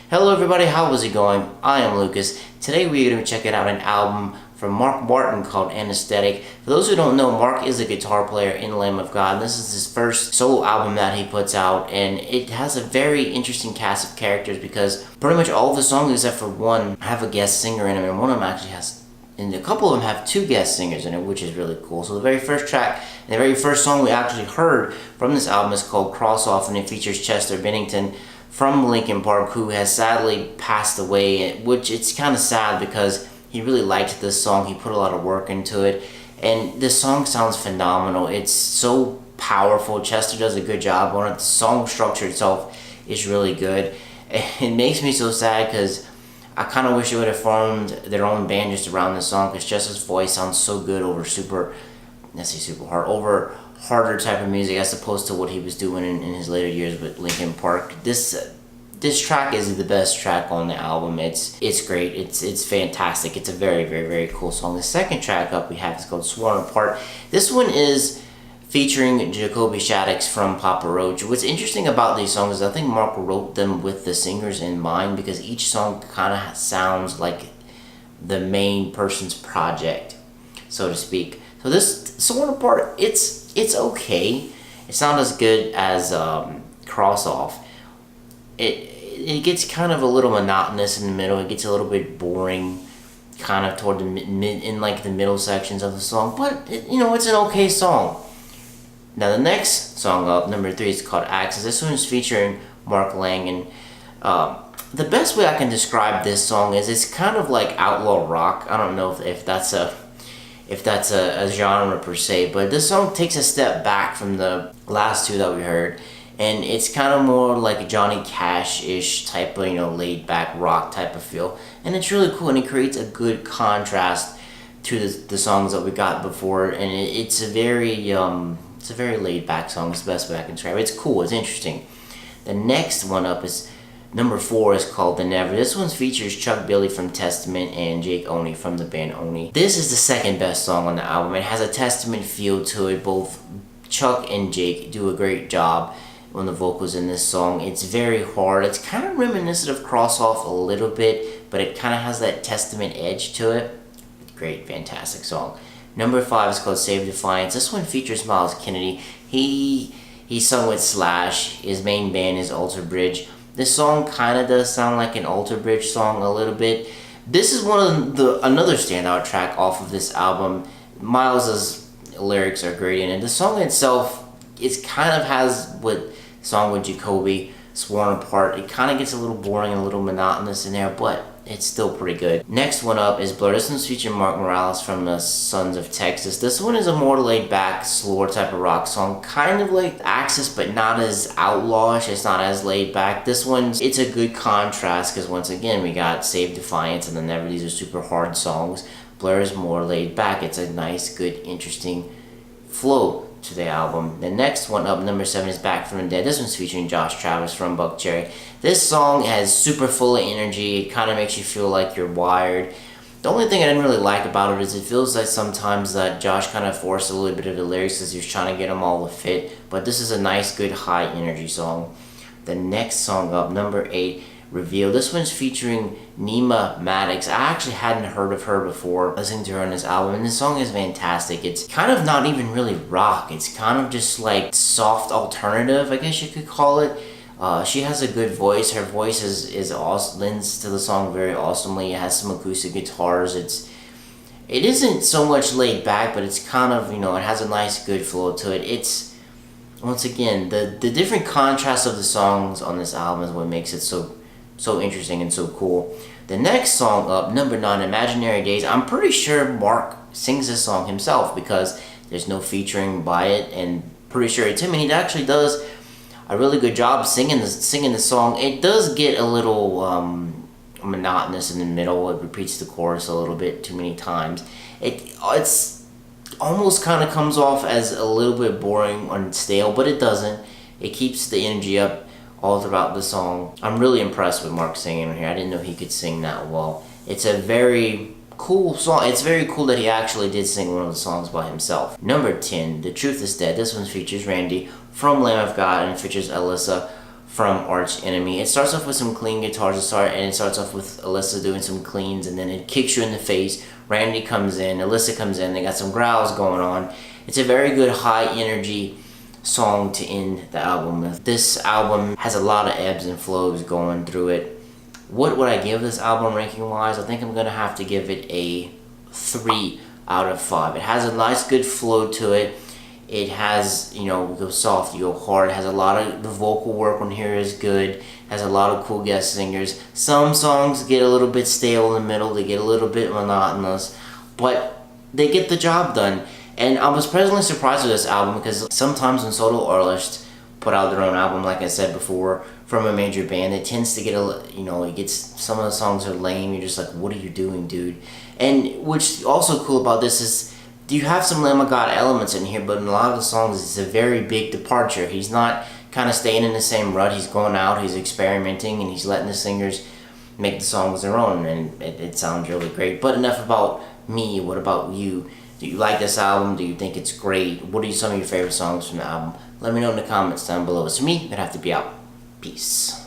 Hello everybody, how is it going? I am Lucas. Today we're going to be checking out an album from Mark Morton called Anesthetic. For those who don't know, Mark is a guitar player in Lamb of God. This is his first solo album that he puts out, and it has a very interesting cast of characters because pretty much all of the songs except for one have a guest singer in them, and one of them actually has, and a couple of them have two guest singers in it, which is really cool. So the very first track, and the very first song we actually heard from this album is called Cross Off, and it features Chester Bennington from Linkin Park, who has sadly passed away, which it's kind of sad because he really liked this song. He put a lot of work into it, and this song sounds phenomenal. It's so powerful. Chester does a good job on it. The song structure itself is really good. It makes me so sad because I kind of wish they would have formed their own band just around this song, because Chester's voice sounds so good over harder type of music as opposed to what he was doing in his later years with Linkin Park. This track is the best track on the album. It's great. It's fantastic. It's a very, very, very cool song. The second track up we have is called Sworn Apart. This one is featuring Jacoby Shaddix from Papa Roach. What's interesting about these songs is I think Mark wrote them with the singers in mind, because each song kind of sounds like the main person's project, so to speak. So this Sworn Apart, it's okay. It's not as good as Cross Off. It gets kind of a little monotonous in the middle. It gets a little bit boring kind of toward the the middle sections of the song, but it's an okay song. Now the next song up, number 3, is called Axis. This one is featuring Mark Langan. The best way I can describe this song is it's kind of like outlaw rock. I don't know if that's a genre per se, but this song takes a step back from the last two that we heard, and it's kind of more like a Johnny Cash-ish type of laid-back rock type of feel, and it's really cool, and it creates a good contrast to the songs that we got before, and it's a very laid-back song. It's the best way I can describe it. It's cool. It's interesting. The next one up is number 4, is called The Never. This one features Chuck Billy from Testament and Jake Oney from the band Oney. This is the second best song on the album. It has a Testament feel to it. Both Chuck and Jake do a great job on the vocals in this song. It's very hard. It's kind of reminiscent of Cross Off a little bit, but it kind of has that Testament edge to it. Great, fantastic song. Number 5 is called Save Defiance. This one features Miles Kennedy. He sung with Slash. His main band is Alter Bridge. This song kind of does sound like an Alter Bridge song a little bit. This is another standout track off of this album. Miles's lyrics are great in it. The song itself, it kind of has what song with Jacoby, Sworn Apart. It kind of gets a little boring and a little monotonous in there, but it's still pretty good. Next one up is Blur. This one's featuring Mark Morales from the Sons of Texas. This one is a more laid back, slower type of rock song, kind of like Axis, but not as outlawish. It's not as laid back. This one's, it's a good contrast, because once again we got Save Defiance and The Never. These are super hard songs. Blur is more laid back. It's a nice, good, interesting flow to the album. The next one up, number 7, is Back from the Dead. This one's featuring Josh Travis from Buck Cherry. This song has super full of energy. It kind of makes you feel like you're wired. The only thing I didn't really like about it is it feels like sometimes that Josh kind of forced a little bit of the lyrics because he was trying to get them all to fit, but this is a nice, good, high energy song. The next song up, number 8, Reveal. This one's featuring Nima Maddox. I actually hadn't heard of her before listening to her on this album, and this song is fantastic. It's kind of not even really rock. It's kind of just like soft alternative, I guess you could call it. She has a good voice. Her voice is awesome, lends to the song very awesomely. It has some acoustic guitars. It isn't so much laid back, but it's kind of, it has a nice good flow to it. It's, once again, the different contrast of the songs on this album is what makes it so interesting and so cool. The next song up, number 9, Imaginary Days. I'm pretty sure Mark sings this song himself because there's no featuring by it, and pretty sure it's him, and he actually does a really good job singing the song. It does get a little monotonous in the middle. It repeats the chorus a little bit too many times. It's almost kind of comes off as a little bit boring and stale, but it doesn't. It keeps the energy up all throughout the song. I'm really impressed with Mark singing here. I didn't know he could sing that well. It's a very cool song. It's very cool that he actually did sing one of the songs by himself. Number 10, The Truth Is Dead. This one features Randy from Lamb of God, and it features Alyssa from Arch Enemy. It starts off with some clean guitars to start, and it starts off with Alyssa doing some cleans, and then it kicks you in the face. Randy comes in, Alyssa comes in, they got some growls going on. It's a very good high energy song to end the album with. This album has a lot of ebbs and flows going through it. What would I give this album ranking wise? I think I'm gonna have to give it a 3 out of 5. It has a nice good flow to it. It has, you know, you go soft, you go hard. It has a lot of, the vocal work on here is good. It has a lot of cool guest singers. Some songs get a little bit stale in the middle. They get a little bit monotonous, but they get the job done. And I was pleasantly surprised with this album because sometimes when solo artists put out their own album, like I said before, from a major band, it tends to get a, you know, it gets, some of the songs are lame. You're just like, what are you doing, dude? And what's also cool about this is, you have some Lamb of God elements in here, but in a lot of the songs, it's a very big departure. He's not kind of staying in the same rut. He's going out, he's experimenting, and he's letting the singers make the songs their own, and it sounds really great. But enough about me. What about you? Do you like this album? Do you think it's great? What are some of your favorite songs from the album? Let me know in the comments down below. It's me, that'd have to be out. Peace.